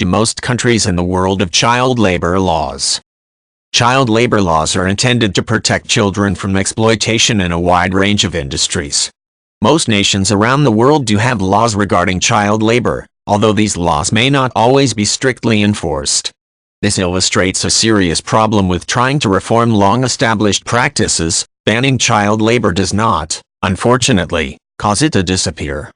do most countries in the world of child labor laws. Child labor laws are intended to protect children from exploitation in a wide range of industries. Most nations around the world do have laws regarding child labor, although these laws may not always be strictly enforced. This illustrates a serious problem with trying to reform long-established practices. Banning child labor does not, unfortunately, cause it to disappear.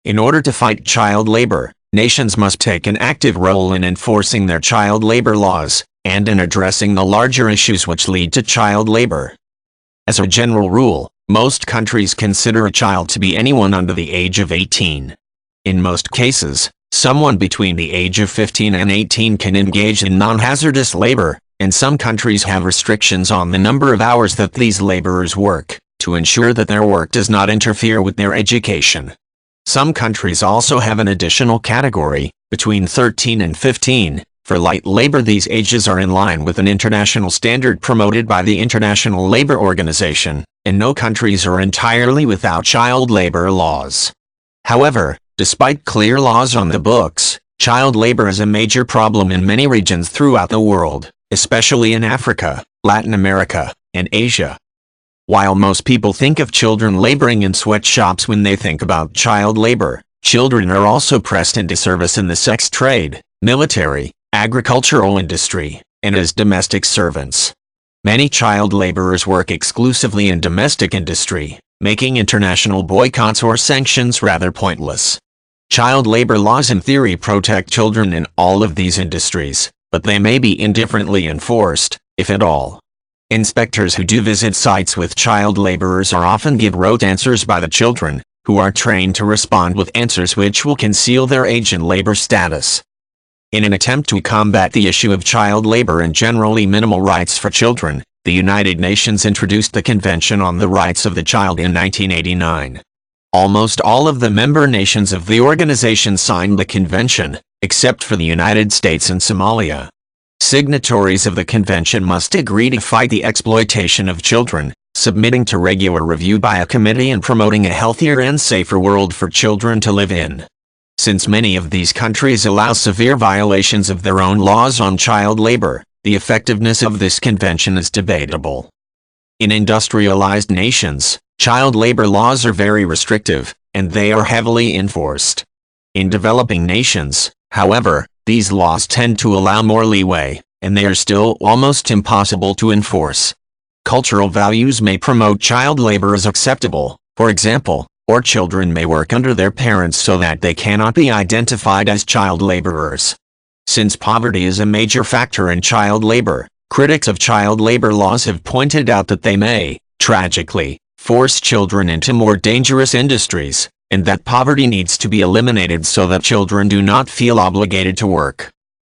In order to fight child labor, nations must take an active role in enforcing their child labor laws, and in addressing the larger issues which lead to child labor. As a general rule, most countries consider a child to be anyone under the age of 18. In most cases, someone between the age of 15 and 18 can engage in non-hazardous labor, and some countries have restrictions on the number of hours that these laborers work, to ensure that their work does not interfere with their education. Some countries also have an additional category, between 13 and 15, for light labor. These ages are in line with an international standard promoted by the International Labor Organization, and no countries are entirely without child labor laws. However, despite clear laws on the books, child labor is a major problem in many regions throughout the world, especially in Africa, Latin America, and Asia. While most people think of children laboring in sweatshops when they think about child labor, children are also pressed into service in the sex trade, military, agricultural industry, and as domestic servants. Many child laborers work exclusively in domestic industry, making international boycotts or sanctions rather pointless. Child labor laws in theory protect children in all of these industries, but they may be indifferently enforced, if at all. Inspectors who do visit sites with child laborers are often given rote answers by the children, who are trained to respond with answers which will conceal their age and labor status. In an attempt to combat the issue of child labor and generally minimal rights for children, the United Nations introduced the Convention on the Rights of the Child in 1989. Almost all of the member nations of the organization signed the convention, except for the United States and Somalia. Signatories of the convention must agree to fight the exploitation of children, submitting to regular review by a committee and promoting a healthier and safer world for children to live in. Since many of these countries allow severe violations of their own laws on child labor, the effectiveness of this convention is debatable. In industrialized nations, child labor laws are very restrictive, and they are heavily enforced. In developing nations, however, these laws tend to allow more leeway, and they are still almost impossible to enforce. Cultural values may promote child labor as acceptable, for example, or children may work under their parents so that they cannot be identified as child laborers. Since poverty is a major factor in child labor, critics of child labor laws have pointed out that they may, tragically, force children into more dangerous industries, and that poverty needs to be eliminated so that children do not feel obligated to work.